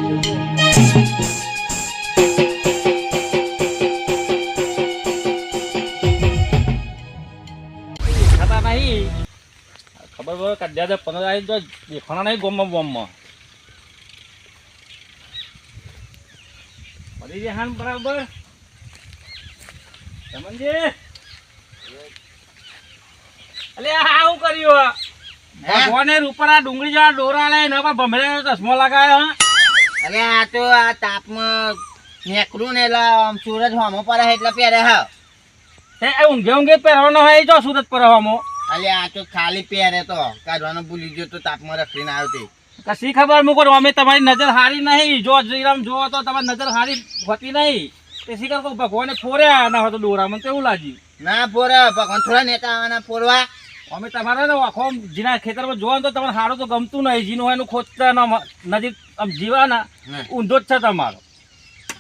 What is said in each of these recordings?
ખબર પડે કદ્યા 15 આવી તો દેખાણા નહીં ગોમમાં બોમમાં પડી જાય હાન બરાબર સમજે અલે આ હું કર્યું ભગવાને રૂપરા ડુંગળી જેવા ડોરા લે ને પણ ભમરે ચશ્મો લગાવ્યો અરે આ તો આ તાપમાં નેકરું ને એટલે આમ સૂરજ હોમો પડે એટલે પહેરે હા એ ઊંઘે ઊંઘે પહેરવાનો હોય જો સુરત પર હમો અલે આ તો ખાલી પહેરે તો કાઢવાનો ભૂલી ગયો તો તાપમાં રખડીને આવ્યો તે કશી ખબર મૂકો અમે તમારી નજર હારી નહીં જો જીરામ જો તો તમારી નજર હારી હોતી નહીં તે શીખર કોઈ ભગવાને ફોર્યા ના હોય તો ડોરા મને એવું લાગ્યું ના ફોરે ભગવાન થોડા નેતા આવવાના ફોરવા અમે તમારે ને આખો જીના ખેતરમાં જોવા તો તમારે સારું તો ગમતું નહીં જીનું એનું ખોજતા નજીક આમ જીવાના ઊંધો જ છે તમારો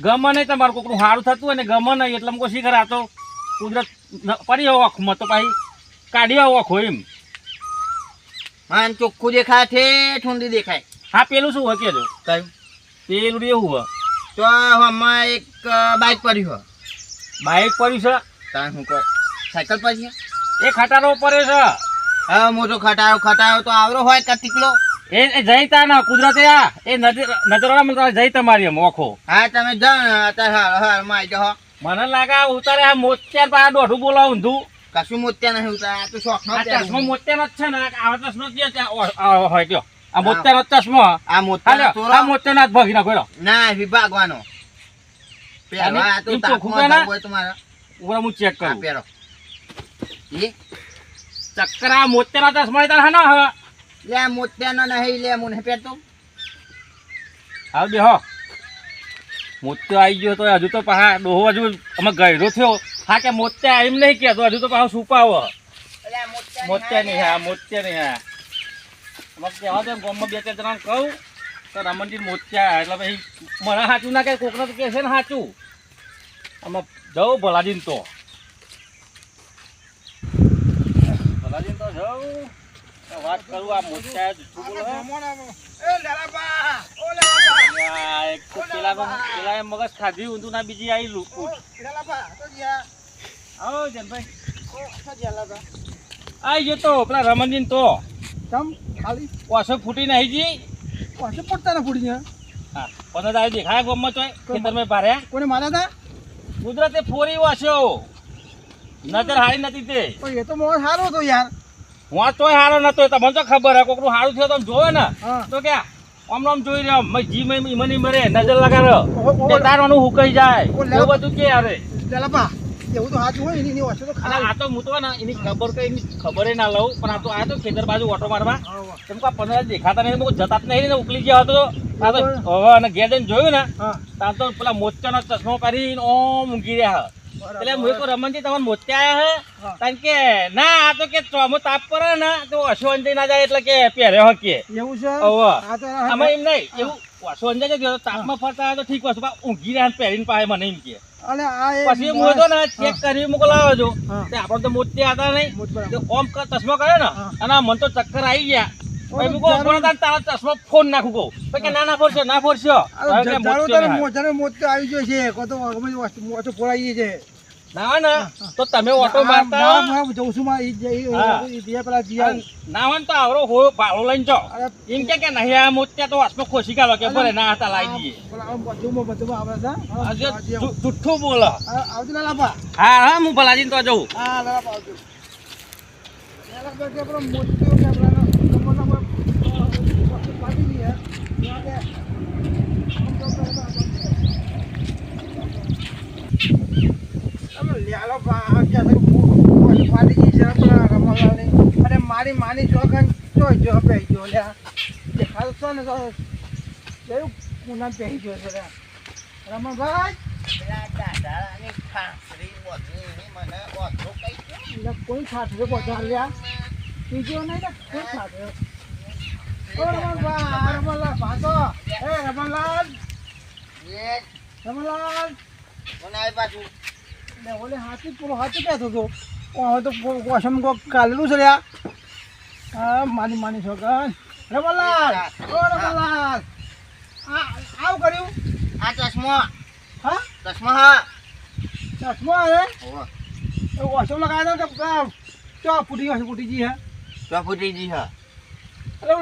ગમે નહીં તમારું કોકનું સારું થતું હોય ને ગમે નહીં એટલે કોઈ શીખર આ તો કુદરત પડી આવો આખું તો પછી કાઢી આવો આખો એમ માન ચોખ્ખું દેખાય છે ઠંડી દેખાય હા પેલું શું હોય કેજો કયું પેલું એવું હોય તો આમાં એક બાઇક પડ્યું હોય બાઇક પડ્યું છે તાર શું કહે સાયકલ પર છે એ ખટારો પડે છે હા મોટો ખટારો તો આવરો હોય કે ટીકલો એ જઈતા ને કુદરતે આ એ નજર જઈ તમારી એમ ઓખો હા તમે જાઓ ને અત્યારે હાર માં આવી જાઓ મને લાગે ઉતારે આ મોતિયા પા દોઢું બોલાવ ઊંધું કશું મોતિયા નહીં ઉતાર આ તો શોખ નો ચશ્મો મોતિયા જ છે ને આ ચશ્મો હોય કયો આ મોતિયા નો ચશ્મો આ મોતિયા ના ભાગી નાખો ના વિભાગવાનો પહેરવા તો તાકમાં હોય તમારા ઉપર હું ચેક કરું પહેરો એ ચક્કરા મોતિયા ના ચશ્મા તાર હા હવે લે મોતિયા નો નહીં લે મને પહેરતો આવ દે હો મોતિયો આવી ગયો તો હજુ તો પાછા ડોહો હજુ અમે ગયરો થયો હા કે મોતિયા એમ નહીં કહેતો હજુ તો પાછો છુપાવો મોતિયા નહીં હા મોતિયા નહીં હા અમે કહેવા દે ગામમાં 2-4 જણાને કહું તો રમણજી મોતિયા એટલે પછી મને સાચું ના કહે કોકને તો કહે છે ને સાચું અમે જવું ભલાજીને તો જવું વાત કરું આ મોતિયા જૂઠું બોલો પેલા મગજ ખાધી ઊંધું ના બીજી આવી લૂકું આવો જનભાઈ આવી ગયો તો પેલા રમણજી તો ખાલી પાછો ફૂટી નહીં જી પાછો પડતા ને ફૂટી ગયા હા 15 દાડે દેખાય ગમમાં તો ખેતરમાં પાર્યા કોને માર્યા હતા કુદરતે ફોરી વાસ્યો નજર હારી નથી તે પણ એ તો મોર સારો હતો યાર હું તોય હારો નતો તમને તો ખબર હે કોકનું સારું થયો તમે જોવે ને હા તો ક્યાં આમ જોઈ રહ્યો જી મને મરે નજર લગાડો તારવાનું હુકાઈ જાય એવું બધું કે અરે લેલાપા એવું તો હાથ હોય એની વસ્તુ તો આ તો હું તો ને એની ખબર ના લઉં પણ આ તો આ તો ખેતર બાજુ ઓટો મારવા કેમ કે 15 દેખાતા નહીં જતા જ નહીં ને ઉકલી ગયા હતો આ તો હવે અને ઘેર જઈને જોયું ને ત્યાં તો પેલા મોતિયાનો ચશ્મો પહેરીને ઓમ ઊંઘી રહ્યા એટલે હું તો રમણજી તમને મોતિયા આવ્યા હે કારણ કે ના આ તો કે ચોમો તાપ પડે ને તો અશ્વંજી ના જાય એટલે કે પહેર્યો હકે એવું છે આમાં એમ નહીં એવું અશ્વંજા જો તાપમાં ફરતા હોય તો ઠીક વસ્તુ ઊંઘી રહ્યા પહેરીને પાય મને એમ કે પછી હું તો ને ચેક કરી મોકલાવ્યો છો આપડે તો મોતિયા હતા નહીં ઓમ ચશ્મો કર્યો ને અને મને તો ચક્કર આવી ગયા તારા ચશ્મો ફોન નાખું કહું કે ના ફોડશો ના ફોડશો મોતિયો આવી ગયો છે તો ફોડાઈ છે ના ના તો તમે ઓટો મારતા જઉં છું પેલા જીયા ના હોય તો આવરો હોય ભાડો લઈને જાઓ એમ કે નહીં આ મોતિયા તો હાથમાં ખોસી કાઢો કે ભલે ના હતા લાવી દઈએ જુઠ્ઠું બોલો આવજો લાલાપા હા હા હું ભલાજીને તો જઉં હા લાલાપા આવજો મોતિયો મારી માની ચોખન ચોઈ જો પહેરી ગયો લ્યા દેખાતો છો ને તો કેવું કુના પહેરી ગયો છે રમણભાઈ કોઈ ખાતરે પહોંચા લ્યા બીજો નહીં ને કોઈ ખાતરે રમણલાલ ભાતો એ રમણલાલ પાછું ઓલે હાથી પૂરો હાથી કહેતો હતો હવે તો કોસમ કાલેલું છે લ્યા હા માની છોકરા રમણલાલ ઓ રમણલાલ આવ ચશ્મા હા ચશ્મા હા ચશ્મા અરે ઓવા વોશો લગાવ્યો તો ચો ફૂટી ગઈ હે ચોપુટીજી હા અરે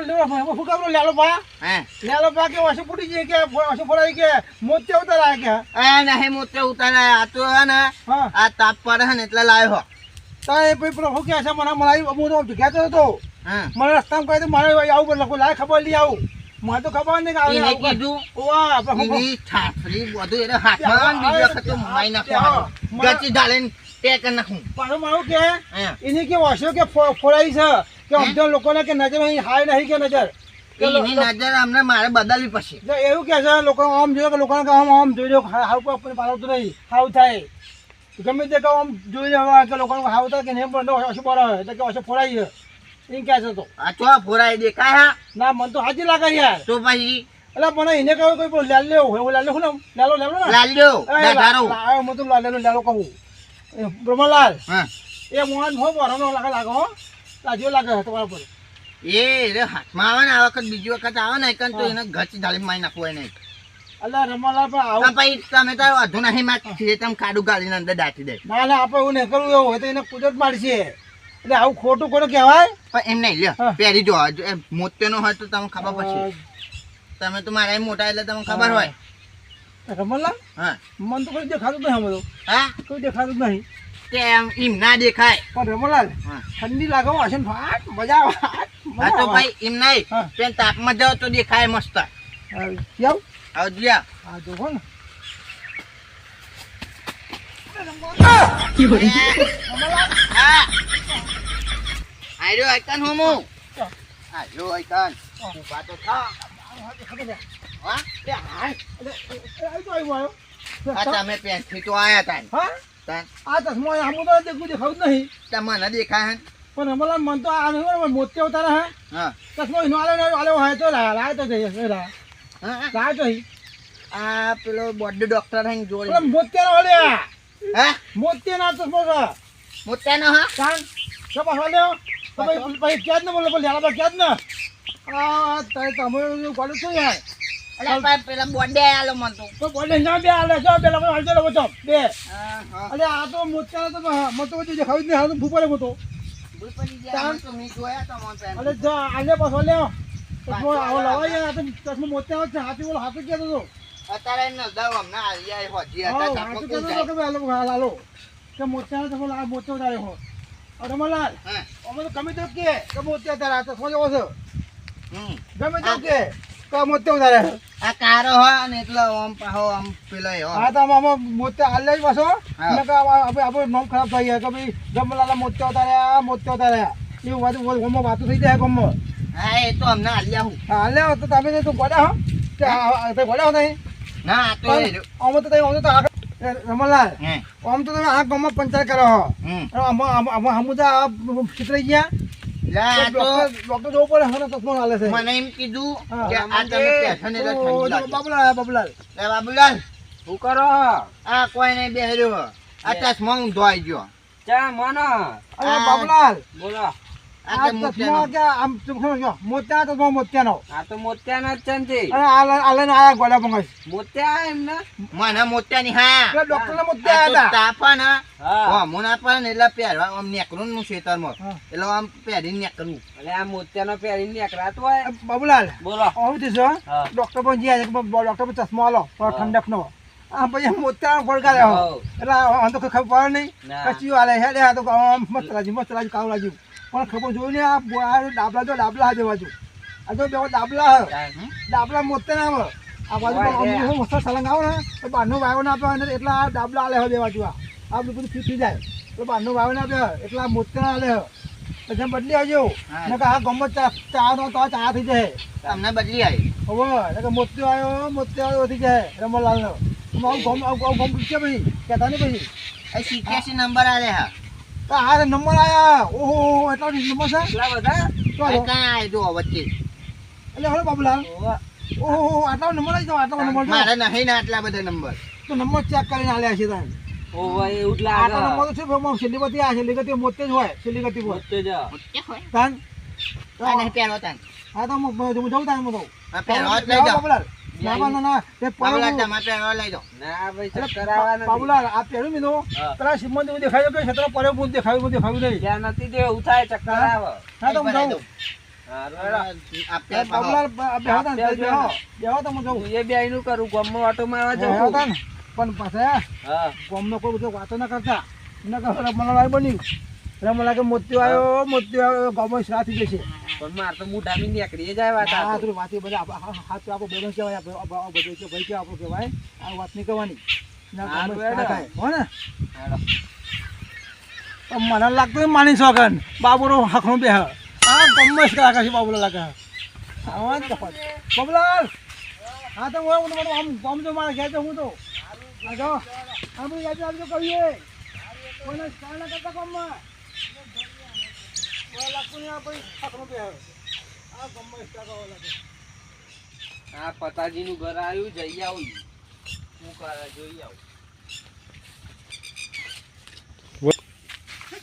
ફૂકા લેલો પા હે લેલો પા કે વોશો ફૂટી ગઈ કે વોશો ફોડાઈ કે મોતે ઉતારા કે એ નહીં મોતે ઉતારા આ તો હે ને હા આ તાપ પડે હે ને એટલે લાવ્યો હો તારે ભાઈ પ્રભુ કે છે મને મલાઈ હું તો જગ્યા તો હા મને રસ્તામાં કહી દે મારે આવું પણ લખો લાય ખબર લઈ આવું મને તો ખબર નહીં કે એને આવે કીધું વાહ પ્રભુ એની છાફરી બધું એને હાથમાં બીજી વખત તો માઈ નાખવાનું ગચી ઢાળીને પેક નાખું પાછું મારું કે હા એને કે વોશો કે ફોડાઈ છે કે અમદાર લોકોને કે નજર અહીં હાય નહીં કે નજર એની નજર અમને મારે બદલવી પડશે જો એવું કે છે લોકો આમ જોયો કે લોકોને કે આમ જોઈ લો હાવ પર આપણને પાલવતું નહીં હાવ થાય ગમે તે કહો આમ જોઈ લેવા કે લોકોને હાવ થાય કે નહીં પણ ઓછું પડે એટલે કે ઓછું ફોડાઈ છે એમ કહે છે તો આ ચો ફોરાઈ દેખાય હા ના મને તો હાજી લાગે યાર તો પછી એટલે મને એને કહ્યું કોઈ લાલ લેવું એવું લાલ લેવું ને લાલો ને લાલ્યો દાદારો હું તો લાલો કહું બ્રહ્મલાલ હા એ મોહન હો બરાનો લાગે હો લાજો લાગે તમારા પર એ રે હાથમાં આવે ને આ વખત બીજી વખત આવે ને એકન તો એને ગચી ઢાળીને મારી નાખવું હોય નહીં અલ્લા રમલાલ પણ આવું હા ભાઈ તમે તો અધુ નહીં માં તમે કાડું ગાળીને અંદર દાટી દે ના આપણે એવું નહીં કરવું એવું હોય તો એને કુદરત મારશે એટલે આવું ખોટું કોને કહેવાય પણ એમ નહીં લ્યો હા. પહેરી જો મોતેનો હોય તો તમને ખબર પડશે તમે તો મારા મોટા એટલે તમને ખબર હોય રમલાલ હા મન તો કોઈ દેખાતું જ નહીં બધું હા કોઈ દેખાતું જ નહીં તે એમ ના દેખાય પણ રમલાલ હા ઠંડી લાગે હશે ને ફાટ મજા આવે હા તો ભાઈ એમ નહીં હા. પેન તાપમાં જાઓ તો દેખાય મસ્ત કેવું આવ જ્યા હા જો ને હા આર્યો આઈકન હોમો આર્યો આઈકન ઉભા તો થા હા આ તમે પેનથી તો આયા તા તાન આ ચશ્મો આમ તો દેખાતું જ નહીં તમને દેખાય હે પણ રમલાલ મન તો આ નહીં મોતે ઉતારે હે હા ચશ્મો એનો આલે હોય તો લાય તો જઈએ હા લાય તો આ પેલો બોડી ડોક્ટર હે જોડે પેલા મોતિયાનો હલ્યા હે મોતિયાના ચશ્મો છે મોટાનો હા કાન સપા હલ્યો તો ભાઈ ક્યાં જ ન બોલો બોલ યાર ક્યાં જ ન આ તમે કોલેજ છો યાર અલા ભાઈ પેલા બોડી આલો મન તો બોલે ના બે આલે જો પેલા મને હલજો લો બચો બે હા અરે આ તો મોતિયાનો તો મતો વચ્ચે જે ખાવી જ નહીં હાલ ભૂપરે મતો બુલપરી ગયા તો મી જોયા તો મન પેન અરે જા આલે પાછો લ્યો ચશ્મો આવો લવાય યાર આ તો ચશ્મો મોતિયાનો છે હાથી બોલો હાથી કહેતો તો અત્યારે ન દાવ અમને આયા હોજી હતા હા તાપમાં હાથી કોઈ કહેતો તો જાય કે હાલો કે મોતિયાનો ચશ્મો આ મોતિયો તારે હો અરે મલાલ હા અમે તો ગમે તો કે મોતિયા તારે આ ચશ્મો જેવો છે ગમે તો કે મોતિયો તારે આ કારો હા ને એટલે આમ પાહો આમ પેલો હા તો આમાં મોતિયા હાલ જ પાછો હા. નકર આપણે નામ ખરાબ થઈ જાય કે ભાઈ ગમલાલા મોતિયો તારે એવું વાત ગમમાં વાતો થઈ જાય ગમમાં હા એ તો અમને આલ્યા હું હા લે તો તમે તો ગોડા હો તે ગોડા હો નહીં ના આ તો એ આમ તો તમે આમ તો આગળ રમલાલ હે આમ તો તમે આ ગમમાં પંચાયત કરો હો હમુદા ચિતરાઈ ગયા લા તો ડોક્ટર જોવું પડે હવે ચશ્મો હાલે છે મને એમ કીધું હા. કે આ તમે પેશન એટલે ઠંડી લાગે બાબુલાલ લે બાબુલાલ શું કરો આ કોઈ નહીં બેહર્યો આ ચશ્મા ઊંધો આવી ગયો ચા મોનો અરે બાબુલાલ બોલો આ આ કે ચશ્મો મોતિયાનો. કે આમ ચશ્મો જો મોતિયા ચશ્મો મોતિયાનો આ તો મોતિયાના જ છે ને તે. અને આલે આયા ગોડા બંગાઈ મોતિયા એમને મને મોતિયાની હા એટલે ડોક્ટર ને આ મોતિયા તો હતા તાપા ને હા મોના પર ને એટલે પહેરવા આમ નેકરું નું ખેતરમાં હા. એટલે આમ પહેરીને નેકરું એટલે આ મોતિયાનો પહેરીને નીકળાતો હોય બાબુલાલ બોલો આવું થશે હા. ડોક્ટર પણ જ્યાં ડોક્ટર પર ચશ્મો આલો ઠંડક નો આ પછી મોતિયા ફોડકા રહ્યો હોવ. એટલે આમ તો ખબર પડે નહીં ના. કચ્યું હાલે હેડે આ તો આમ મસ્ત લાગ્યું કાવ લાગ્યું પણ ખબર જોયું ને આ ડાબલા આ બે બાજુ આ તો બે ડાબલા ડાબલા મોતિયા ના આવે આ બાજુ હોય આમ મસ્ત સળંગ આવે ને તો બહારનો વાયો ના આપે એટલે આ ડાબલા હાલે બે બાજુ આ બધું ફીટ થઈ જાય તો બહારનો વાયો ના આપે એટલે આ મોતિયા હાલે પછી બદલી આવજો હા. ને કે આ ગમત ચા તો ચા થઈ જાય અમને બદલી આવી હવે મોતિયો થઈ જાય રમલાલ નો આવું ગમ છે ભાઈ કહેતા નહીં પછી આ 87 નંબર આલે હા આ નંબર આયા ઓહો એટલા નંબર છે એટલા બધા તો આ કાં આય જો વચ્ચે એટલે હવે બાબુલાલ ઓહો આટલા નંબર આવી જાવ આટલા નંબર મારે નહીં ને આટલા બધા નંબર તો નંબર ચેક કરીને આલ્યા છે તાન ઓવા એવું જ આટલા લાગે નંબર તો છે ભાઈ છેલ્લી ગતિ આ છેલ્લી ગતિ મોતે જ હોય છેલ્લી ગતિ પર મોતે જા તાન આ નહીં પહેરવો તાન હા તો હું જઉં તાન હું તો આ પહેરવો જ લઈ જાઓ બાબુલાલ ના એ બાબુલા પાવલા ટમાટર હવે લઈ દો. ના ભાઈ ચક્કર આવવા નથી. બાબુલા આ પહેરું મીનો હા. પેલા સિમંત એવું દેખાય કે છત્ર પડે હું દેખાયું નહીં ત્યાં નથી તે એવું થાય ચક્કર આવે. હા તો હું જાઉં હારું હેડો. આપે એ બાબુલા બેહો તા બેહો તો હું જાઉં હું એ બેયનું કરું ગામમાં ઓટો મારવા બેહો જવું. તા ને પણ પાછા હા ગામનો કોઈ બધો વાતો ના કરતા ન કહો મને લાગે બની મને લાગે મોતિયો આવ્યો ગામમાં શ્રાદ્ધ થઈ જશે પણ માર તો મોઢામી નીકળી જાય વાત આ આ તો. થોડી વાત બધા હાથ આપણો બેનો કહેવાય બધો કે ભાઈ કે આપણો કહેવાય આ વાત નહીં કરવાની ના હારું ગામમાં શ્રાદ્ધ થાય હો ને હેડો. પણ મને લાગતું માની શોખન બાબુરો હાખણું બે હા ગમે છે બાબુલા લાગે આવા જ કપાત બાબુલાલ હા તો હું આમ ગામ તો મારા ઘેર હું તો હા જો આપણે યાદ આવજો કહીએ કોઈને સ્ટાર ના કરતા ગામમાં મને લાગતું નહીં આ ભાઈ હાખણું બે આ ગમે સ્ટાર કરવા લાગે આ પતાજીનું ઘર આવ્યું જઈ આવું. હું કરે જોઈ આવું.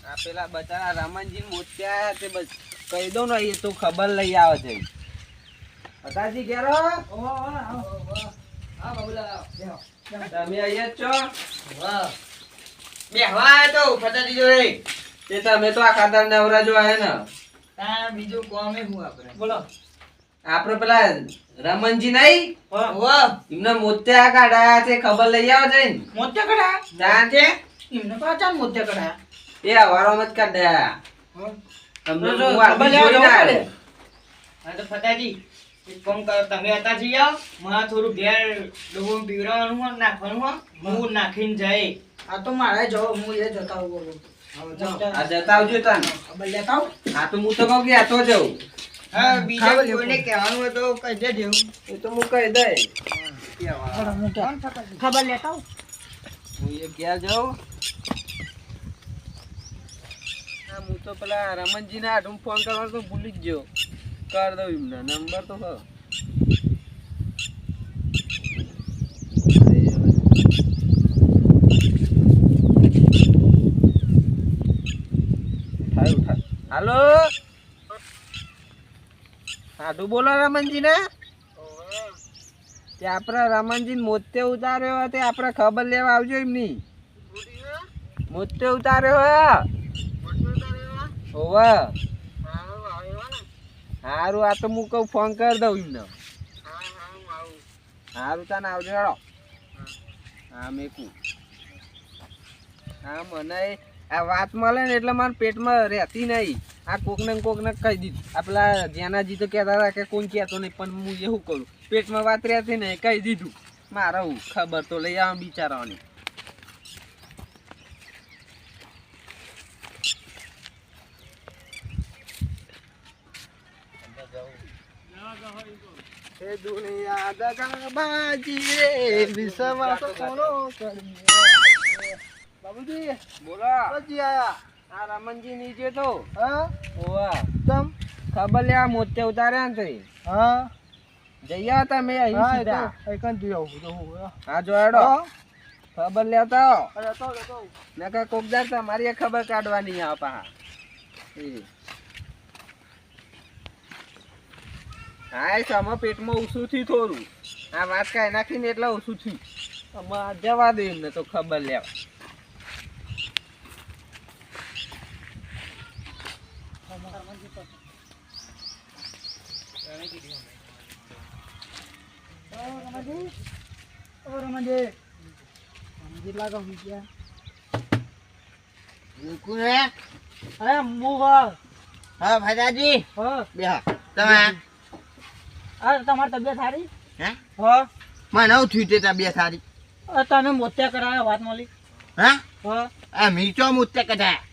આ પેલા બચારા રામનજી મોત્યા તે બસ કહી દો ને એ તો ખબર લઈ આવે છે. પતાજી ઘેરો હા બાબુલા તમે અહીંયા જ છો. બેહવા આવ્યો તો ફટાટી જોડે. તે તમે તો આખા દાર નવરા જો આયા ને. તાર બીજું કોમે હું આપણે. બોલો આપણે પેલા રમનજી નહીં વાહ એમને મોત્યા કાઢ્યા તે ખબર લઈ આવે છે ને. મોત્યા કડા જાણ છે એમને તો અચાન મોત્યા કડા. એ અવારોમાં જ કાઢ્યા. તમને તો હું આગળ ખબર લેવા જોઈને જવું આવ્યો. હા તો ફટાજી એક કામ કરો તમે હતા જઈ આવો મારે થોડું ઘેર ડોબો પીવડાવવાનું હોય નાખવાનું હોય હું નાખીને જાય. આ તો મારે જવો હું એ જતા આવું આ જતા આવજો તાન. લેતા આવું. આ તો હું તો કહું કે આ તો જવું. હા બીજા કોઈને કહેવાનું હોય તો કહી દેજો. એ તો હું કહી દઈ. ખબર લેતા આવું. હું એ ઘેર જાઉં. હા, હું તો પેલા રમનજી ના હાથમાં ફોન કરવાનો તો ભૂલી જ ગયો. કર દઉં એમને નંબર તો હા. હાલો સાધુ બોલો રમનજી ને તે આપણા રમનજી મોતે ઉતાર્યો તે આપણે ખબર લેવા આવજો એમની. મોતે ઉતાર્યો હોવે. હારું આ તો હું કહું ફોન કરી દઉં એમને. હારું તને આવજો હેડો. હા મેકું. હા મને આ વાત મળે ને એટલે મારા પેટમાં રહેતી નહીં. આ કોકને કહી દીધું. આ પેલા જેનાજી તો કહેતા હતા કે કોઈ કહેતો નહીં પણ હું એવું કરું પેટમાં વાત રહેતી ને કહી દીધું. મારે હું ખબર તો લઈ આવ બિચારાઓની. એ દુનિયા દગાબાજી રે વિશ્વાસ કોનો કરીએ. બાબુજી બોલો. બાબુજી આયા. આ રામનજી નીચે તો હા ઓવા તમ ખબર લે આ મોતે ઉતાર્યા ને તે હા જઈ આવ તમે અહીં સીધા. એકન જોઈ આવું જો હું હા જો હેડો ખબર લેતા આવો. અરે તો મેં કઈ કોકદાર તમારી ખબર કાઢવાની આ પા. હા એ સમા પેટમાં ઓછું થયું થોડું. આ વાત કાંઈ નાખીને એટલે ઓછું થયું. આમાં જવા દે એમને તો ખબર લેવા. હા ફટાજી બેહો. તમે તમારી તબિયત સારી હે હા મને આવું થયું તે તબિયત સારી. તમે મોત્યા કરાયા વાત મળી હા હા આ મીચો મોત્યા કઢાયા.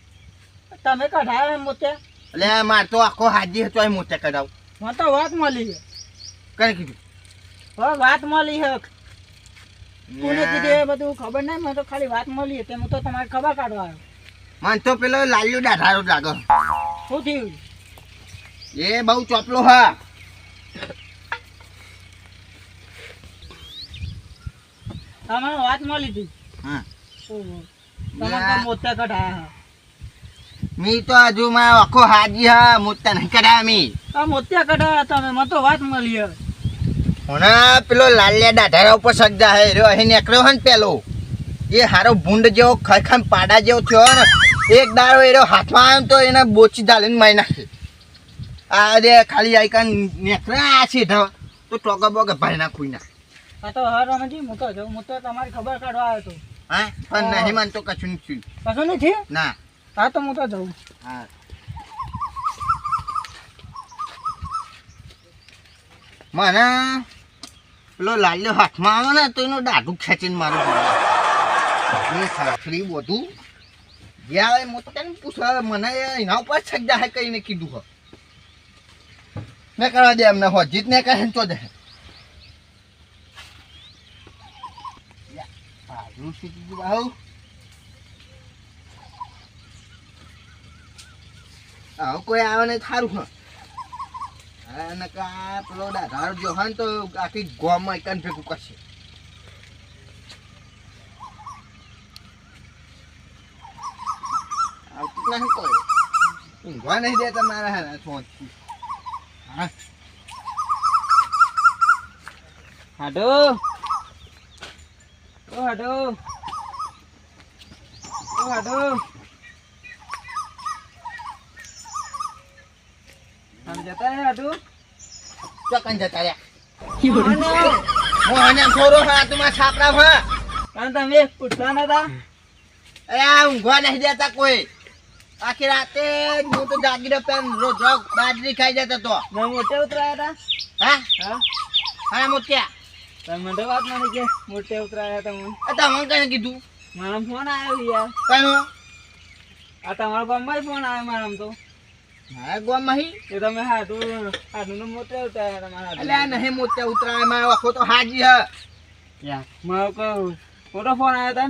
તમે કઢાયા મોત્યા એટલે માર તો આખો હાજી હતો એ મોત્યા કઢાવ. મને તો વાત મળી છે કઈ કીધું હા વાત મળી છે કોને કીધું એ બધું ખબર નહીં મને તો ખાલી વાત મળી તે હું તો તમારી ખબર કાઢવા આવ્યો. મને તો પેલો લાલ્યો દાઢારો લાગે. શું થયું એ બહુ ચોપલો હા. તમને વાત મળી હતી હા તમે તો મોત્યા કઢાયા મી તો હજુ માં આખો હાજી હા મોત્યા નહીં કઢાયા મી. હા મોત્યા કઢાયા તમે મને તો વાત મળી છે હોના પેલો લાલિયા દાઢારા ઉપર સજ્જા હે રહ્યો અહીં નીકળ્યો હે ને પેલો એ હારો ભૂંડ જેવો ખરખમ પાડા જેવો થયો ને એક દાડો એનો હાથમાં આવ્યો તો એને બોચી ધાલીને મારી નાખી આ રે ખાલી આઈકાન નીકળે આ સીધા તો ટોકા બોકા ભાઈ નાખું ના આ તો હા રમણજી હું તો જાઉં હું તો તમારી ખબર કાઢવા આવ્યો હતો હા પણ નહીં માનતો કશું નથી કશું નથી ના હા તો હું તો જાઉં હા મને પેલો લાલ્યો હાથમાં આવે ને તો એનું દાઢું ખેંચીને મારું એ સાસરી બધું જ્યાં હું તો કેમ પૂછવા મને એના ઉપર સજ્જા હે કઈને કીધું હો મેં કરવા દે એમને હો જીત ને કહે તો દે ભાજુ શીખી ગયું બાહુ આવું કોઈ આવે ને સારું હા અને કા પેલો દાઢારો જો હોય ને તો આખી ગોમાં એકન ભેગું કરશે આવતું નહીં કોઈ ઊંઘવા નહીં દેતા મારા હારા સોચી હા હાડો ઓ હાડો ઓ હાડો આમ જતા હે હાડો ચોકન જતા રહ્યા મોહન એમ થોડો હા તું છાપરા હા કારણ તમે પૂછતા નતા અરે આ ઊંઘવા નહીં દેતા કોઈ આખી રાતે હું તો જાગી રહ્યો પેન રોજ બાજરી ખાઈ જતો તો મેં મોટે ઉતરાયા હા હતા હા હા મોત્યા તમે મને વાત માની કે મોટે ઉતરાયા તમે તમને કઈ કીધું મારા ફોન આવ્યો યાર કઈ આ તમારા ગામમાં ફોન આવ્યો મારા તો હા ગોમાં હી એ તમે હાડું હાડું મોટે ઉતરાયા તમારા એટલે આ નહીં મોત્યા ઉતરાય મારો આખો તો હાજી હ યા મારો કહું મોટો ફોન આવ્યો તને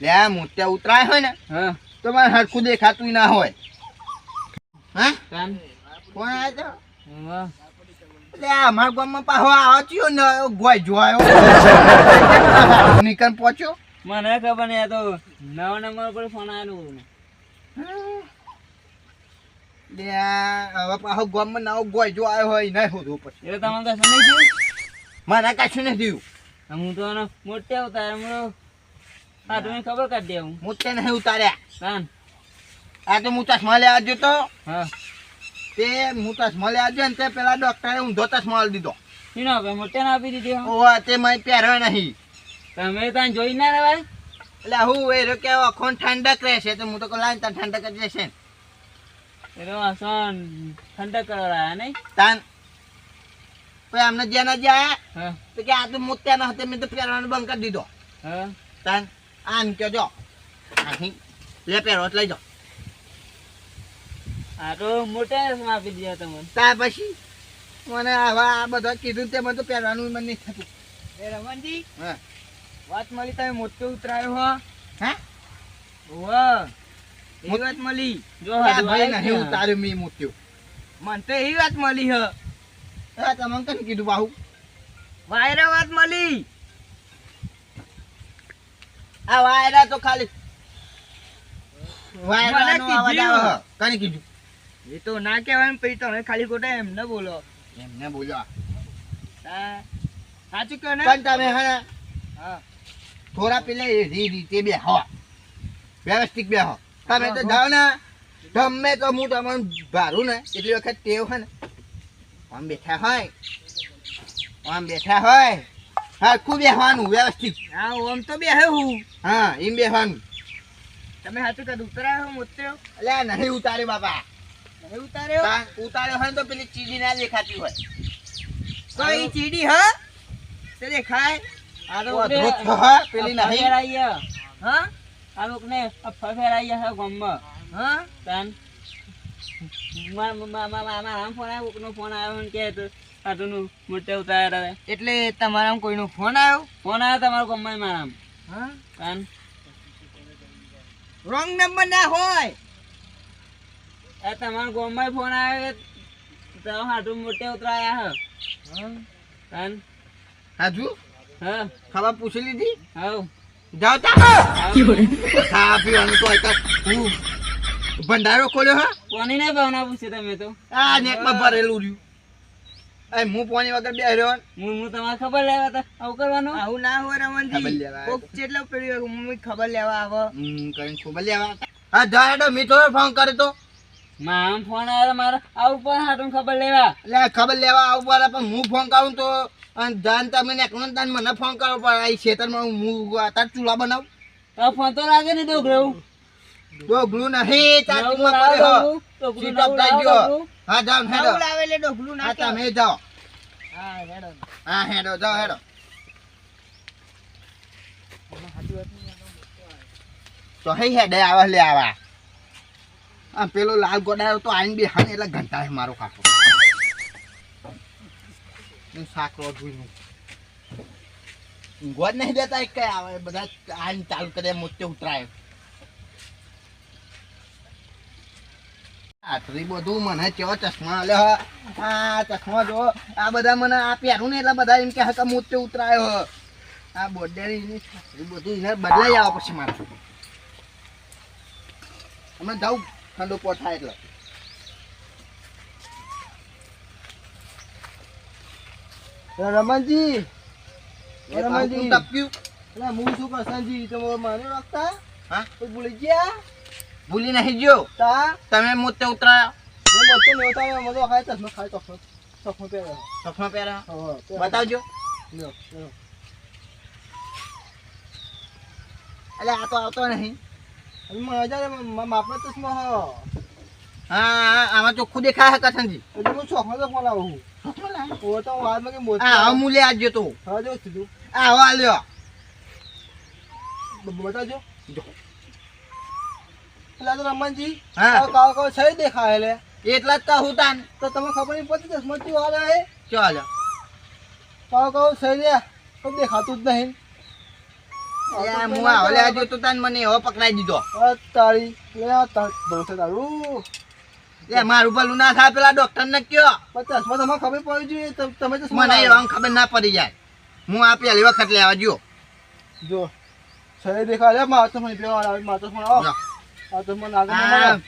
લે આ મોત્યા ઉતરાય હોય ને હા તો મારે હરખું દેખાતું ના હોય હા તન કોણ આવ્યો તો વાહ એટલે અમારા ગામમાં પાછો આવો થયો ને ગોય જોયો નીકળ પહોંચ્યો મને ખબર નહીં આ તો નવા નંબર પર ફોન આવ્યો ને લે હવે પાછો ગામમાં નવો ગોય જો આવ્યો હોય નહીં હોતો પછી એ તમને કશું નહીં થયું મને કશું નથી થયું હું તો આનો મોટે ઉતારે હમણાં હા તમે ખબર કાઢી દે હું મોત્યા નહીં ઉતાર્યા કાન આ તો હું ચશ્મા લેવા ગયો તો હા તે હું ચશ્મા લેવા ગયો ને તે પેલા ડોક્ટરે ઊંધો ચશ્મા આલી દીધો શીનો આપે મોટે ના આપી દીધી હો ઓવા તે મેં પહેર્યો નહીં તમે ત્યાં જોઈ ના રહેવાય એટલે હું એ કે અખોન ઠંડક રહેશે તો હું તો લાઈન તાર ઠંડક જ રહેશે એ તો આસન ઠંડક કરાયા નહીં તાન પછી અમને જ્યાં જ્યાં હા તો કે આ તો મોત્યા ન હતા મેં તો પહેરવાનું બંધ કરી દીધો હા તાન આમ કે જો અહીં લે પહેરો લઈ જાઓ આ તો મોટે આપી દીધા તમને ત્યાર પછી મને આવા આ બધા કીધું તે મને તો પહેરવાનું મને નહીં થતું એ રમણજી હા વાત મળી તમે મોટો ઉતરાયો હો હા વાહ એ વાત મળી જો હાડું ભાઈ આવ્યું નહીં ને. ઉતાર્યું મેં મોત્યો મને તો એવી વાત મળી હ હા તમે કઈ કીધું બાહુ વાયરા વાત મળી આ વાયરા તો ખાલી મને વાયરાનો અવાજ કીધું. આવે હ. કઈ કીધું એ તો ના કહેવાય ને પછી તમે ખાલી ખોટા એમને બોલો એમને બોલ્યો હા સાચું કહો ને પણ તમે હે ને હા થોડા પેલા રીતે બે હો વ્યવસ્થિત બે હો તમે તો જાઓ ને ગમે તો હું તમને ભારું ને એટલી વખત ટેવ છે ને આમ બેઠા હોય હરખું બેસવાનું વ્યવસ્થિત હા ઓમ તો બે હે હું હા એમ બેસવાનું તમે સાચું કહો ઉતરાયો મોત્યો એટલે આ નહીં ઉતારે બાપા નહીં ઉતાર્યો તાન ઉતાર્યો હોય ને તો પેલી ચીડી ના દેખાતી હોય તો એ ચીડી હા તે દેખાય આ તો ઓ, ધ્રુત હા, પેલી નહીં. ફેરાયા હા આ લોકને ફેરાયા હે ગામમાં હા તાન મારા ફોન આવ્યો કોકનો ફોન આવ્યો ને કે આટલું મોટે ઉતાર્યા હવે એટલે તમારા કોઈનો ફોન આવ્યો તમારા ગામમાં મારા હા તાન રોંગ નંબર ના હોય એ તમારા ગામમાં ફોન આવ્યો તો હાટું મોટે ઉતરાયા હે તાન હાજુ હા ખબર પૂછી લીધી હાઉ જાઓ તા ખા પીવાનું તો એક હું ભંડારો ખોલ્યો હા કોની નહીં ભાવના પૂછી તમે તો આ નેકમાં ભરેલું રહ્યું એ હું પાણી વગર બે રહ્યો હું તમારે ખબર લેવા હતા આવું કરવાનું આવું ના હોય રમણજી કોક કેટલો પડ્યો મમ્મી ખબર લેવા આવે કરીને ખબર લેવા હા જા હેડો મી તો ફોન કરે તો મામ ફોન આવ્યો મારો આવું પણ હાટું ખબર લેવા એટલે ખબર લેવા આવું પડે પણ હું ફોન કરું તો જાન તમે એકલો તાન મને ફોન કરો પણ આ ખેતરમાં હું તાર ચૂલા બનાવું તો ફોન તો લાગે ને ડોગરું ડોગલું નહીં ચાચુમાં પડ્યો સીટઅપ થઈ ગયો હા જાઓ હેડો લાવે લે ડોગલું હા તમે જાઓ હા હેડો હા હેડો જાઓ હેડો તો હઈ હેડે આવા લે આવા આ પેલો લાલ ગોડાયો તો આઈને બે હાને એટલે ઘંટા હે મારો કાકો હું સાકરો જોઈનું ગોદ નહીં દેતા એક કઈ આવે બધા આઈને ચાલુ કરે મોટે ઉતરાય આટલી બધું મને કેવો ચશ્મા લે આ ચશ્મા જો આ બધા મને આ પહેરું ને એટલે બધા એમ કે મોટે ઉતરાયો આ બોડેરી બધું એને બદલાઈ આવો પછી મારે અમે જાઉં ઠંડુ પોઠાય એટલે રમણજી રમણજી ટપ્યું એટલે હું શું કરશનજી તમે મને રાખતા હા તો ભૂલી ગયા ભૂલી નહીં ગયો તા તમે મોટે ઉતરાયો મેં બધું લેવતા મને તો ખાય ચશ્મા ખાય ચશ્મા પહેર્યા ચશ્મા પહેરા હા બતાવજો લ્યો લ્યો એટલે આ તો આવતો નહીં મજા માપનો ચશ્મા હા હા આમાં ચોખ્ખું દેખાય હે કસનજી એટલે હું ચોખમાં તો ફોન આવું ઓ તો વાદમાં કે મોત આ અમૂલ્ય આજ્યો તો હા જો સીધું આ હવા લ્યો બતાજો જો એટલે તો રમણજી હા કાવ કાવ સહી દેખાય લે એટલા જ કહું તાન તો તમે ખબર નહીં પડતી ચશ્મા ક્યું આવે હે ચાલો કાવ કાવ સહી લે તો દેખાતું જ નહીં હું આ હલે આજ્યો તો તાન મને એવો પકડાઈ દીધો તારી લે ભરોસે તારું એ મારું ભલું ના થાય પેલા ડોક્ટર ને કયો પણ ચશ્મા તમને ખબર પડી જોઈએ તમે તો મને એવા ખબર ના પડી જાય હું આ પહેલી વખત લેવા ગયો જો સહી દેખાય લે માર તો મને પેલા માર તો મને આવો આ તો મને આગળ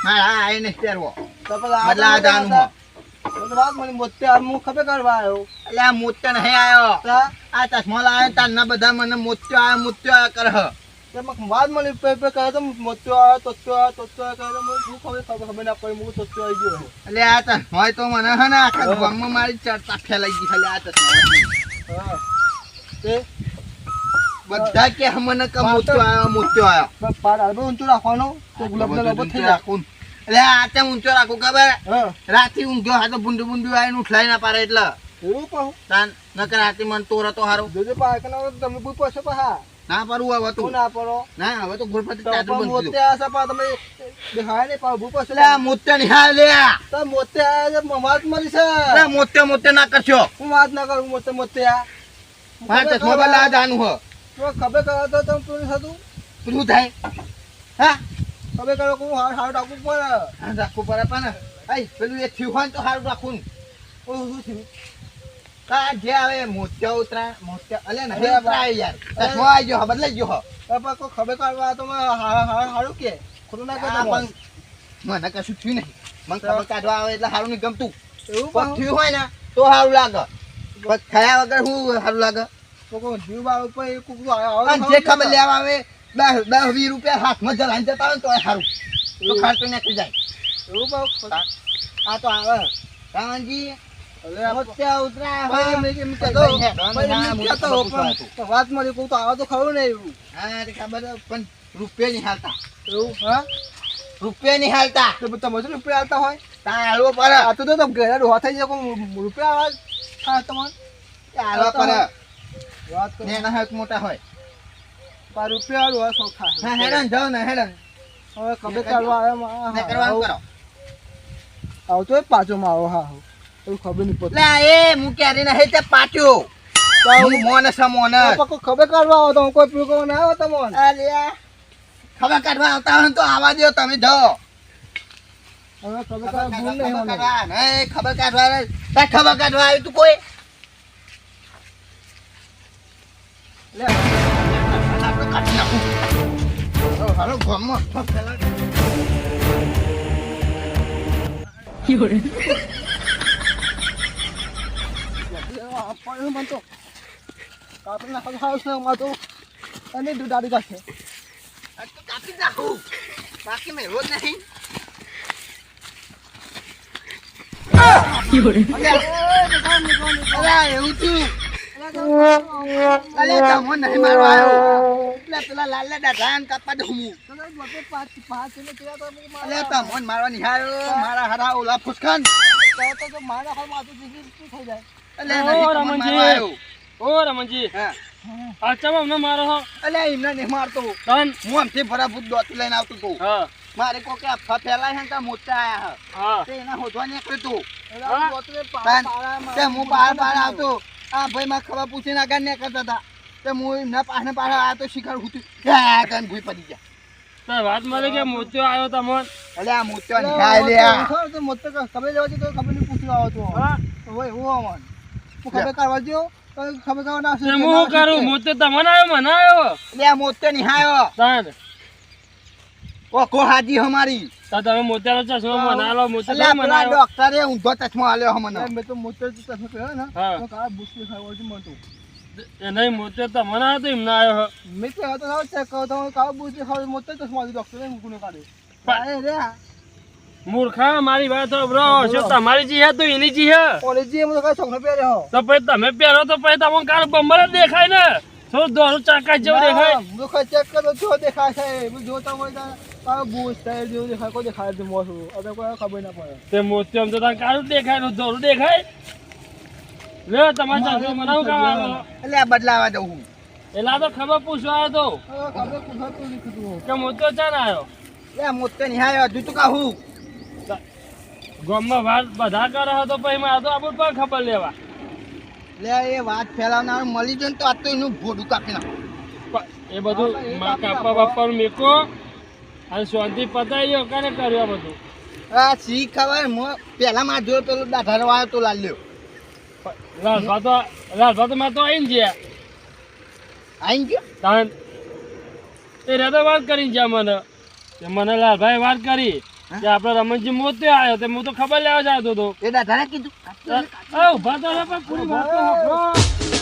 મારા આઈ નહીં પહેરવો તો પેલા બદલા જાનું હો તો વાત મને મોતે આ હું ખબર કરવા આવ્યો એટલે આ મોત્યો નહીં આવ્યો તા આ ચશ્મા લાવે તારના બધા મને મોત્યો આવ્યો કરે હ તેમાં વાત મળી પે કહે તો મોતો આવ્યો તોતો આવ્યો કહે તો મને શું ખબર ના પડી હું તોતો આવી ગયો એટલે આ ચશ્મા તો મને હે ને આખા ગામમાં મારી ચર્ચા ફેલાઈ ગઈ ખાલી આ ચશ્મા હા તે બધા કે મને કે મોત્યો આવ્યો પાર આલબો ઊંચો રાખવાનો તો ગુલાબનો લોબો થઈ જાય રાખું એટલે આ તે ઊંચો રાખું ખબર હા રાતી ઊંઘ્યો હા તો બુંડું આવીને ઉઠલાઈ ના પાડે એટલે એવું કહું તાન નકર રાતી મને તોરો તો હારું જોજો પાર કે તમે કોઈ પાસે પા ના પાડું હવે તું તું ના પડો ના હવે તો ગુરફતી તો ચાદર બંધ મોતે આસા પા તમે દેખાય ને પા ભૂ પાસે એટલે આ મોત્યો નહીં હા લે તો મોતે આ મમાત મરી છે એટલે મોત્યો ના કરશો હું વાત ના કરું મોતે આ હા ચશ્મા બદલા જાનું હો તો ખબર કરો તો તમે પોલીસ હતું શું થાય હા ખબર કરો કે હું હાર રાખવું પડે હા, રાખવું પડે પણ આઈ પેલું એ થયું હોય ને તો સારું રાખવું ને. ઓ શું થયું તા જે આવે મોત્યા અલે નહીં ઉતરાય યાર ચશ્મા આવી ગયો બદલાઈ ગયો હો. પણ કોઈ ખબર કાઢવા તો હારું કે ખોટું ના આ કરતો પણ મને કશું થયું નહીં મને ખબર કાઢવા આવે એટલે સારું નહીં ગમતું એવું પણ પણ થયું હોય ને તો સારું લાગે પણ થયા વગર શું સારું લાગે કોઈ જીવ બાળ ઉપર એ કુકડું આવે અને જે ખબર લેવા આવે 10-20 રૂપિયા હાથમાં જલાઈને જતા હોય ને તો સારું તો ખર્ચો નીકળી જાય એવું પણ આ તો આવે કામજી મોત્યા ઉતરાય ભાઈ હોય. એમ કહેતો વાત મળી કહું તો આવે તો ખરું ને એવું હા તે ખબર છે, પણ રૂપિયા નહીં હાલતા એવું હા રૂપિયા નહીં હાલતા તો તમે શું રૂપિયા આવતા હોય તાર હાલવો પડે આ તો તમે ઘરે ડોહા થઈ જાય કોઈ રૂપિયા આવે હા તમારે હાલવા પડે વાત કરો નાના હોય કે મોટા હોય પણ રૂપિયા ડોહા શોખ હા થાય હેડન જાઓ ને હેડન હવે ખબર કાઢવા ને કરવાનું કરો આવતો હોય પાછો માં આવો હા હા એવું ખબર નહીં પડતી લે એ હું ક્યારે નહીં તે પાટ્યો હું મોને સમોને કોઈ ખબર કાઢવા આવો તો કોઈ પીવું કરવા ના આવે તમને અરે ખબર કાઢવા આવતા હોય ને તો આવા દો તમે જાઓ હવે ખબર કાઢવા ભૂલ નહીં મને ખબર કાઢવા આવ્યું તું કોઈ લે આપણે કાઢી નાખું હાલો ગામમાં પણ મન તો કાપી નાખો હાઉસ ને માં તો અને દુડાડી કાઢે આ તો કાપી નાખું બાકી મેં રોજ નહીં અરે એવું થયું અલે તમો નહીં મારવા આવ્યો એટલે પેલા લાલા દાદા કાપવા દઉં હું અલે તમો મારવા નિહાળ્યો મારા હારા ઓલા ફુસખાન તો મારા હાલ માથું જીગી થઈ જાય અલે ઓ નહીં તમો રમણજી. મારવા આવ્યો ઓ રમણજી હા આ ચમ અમને મારો હો અલે એમને નહીં મારતો તન હું આમથી ફરાફૂટ દોતી લઈને આવતો હતો હા મારે કોકે અફવા ફેલાય છે કે મોટા આયા હા તે એના હોદવા નીકળ્યું તું હા? તે હું બહાર આવતો આ ભાઈ માં ખબર પૂછીને આગળ ને કરતા હતા તે હું એમના પાછળ આવ્યો તો શિખર ઉઠ્યું કન ભૂઈ પડી ગયા તો વાત મળે કે મોત્યો આવ્યો તમને અલે આ મોટો નિહાય લે આ. તો મોટો ખબર લેવાથી તો ખબર નહીં પૂછવા આવો તો હા હોય હું આવવાનું હું ખબર કરવા દો તો ખબર કરવા ના તે હું શું કરું મોત્યો તમને આવ્યો મને આવ્યો લે આ મોટો નિહાયો તન ઓ કો હાજી હમારી તો તમે મોત્યાનો ચશ્મા મને આલો અલે મોત્યો મને પેલા આવ્યો ડોક્ટરે ઊંધો ચશ્મા આલ્યો હમને મેં તો મોટો ચશ્મા પહેર્યો ને હા. તો કાળા બુશ ખાવા છું મન તો એ નહીં મોત્યો તમને આવ્યો તો એમને આવ્યો મેં તો હતો ના ચેક કરો તો કાળા બુશ ખાવા મોટો ચશ્મા ડોક્ટરે ગુનો કાઢ્યો અરે રે મૂર્ખા મારી વાત બ્રો શું તમારી જી હે તો એની જી હે કોલેજી એમ તો કાંઈ છોકરો પહેર્યો તો પછી તમે પહેરો તો પછી તમને કાલ બંબર જ દેખાય ને થોડું દોરું ચાકા જેવું દેખાય હું ચેક કરો જો દેખાય છે હું જોતા હોય તો કાળો બુશ થાય જેવું દેખાય કોઈ દેખાય છે મોસું હવે કોઈ ખબર ના પડે તે મોત્યો આમ તો તને કાળું જ દેખાય ને દોરું દેખાય લે તમારે ચશ્મા મને કામ આવ્યો એટલે આ બદલાવા દઉં હું એલા તો ખબર પૂછવા આવ્યો હવે ખબર પૂછાતું નહીં કીધું તો કે મોત્યો ચાન આવ્યો લે આ મોટો નિહાયો હજુ તો કહું ગામમાં વાત બધા કરે તો પછી મારે તો આપણું પણ ખબર લેવા લે એ વાત ફેલાવનાર મળી જાય ને તો આ તો એનું ભોડું કાપી નાખો એ બધું કાપા બાપાનું મેકો અને શાંતિ પતાવી ગયો કાને કર્યું આ બધું આ સી ખબર પેલા માં જોયો પેલો દાઢારો આવ્યો તો લાલ્યો લાલભા તો મારે તો આવીને ગયા આઈ ગયો તાન એ તો વાત કરી ગયા મને કે મને લાલભાઈ વાત કરી કે આપણે રમણજી મોત્યો આવ્યો તે હું તો ખબર લેવા જતો હતો એ દાઢાને કીધું ઉભા તો રે, પણ પૂરી વાત તો સાંભળો.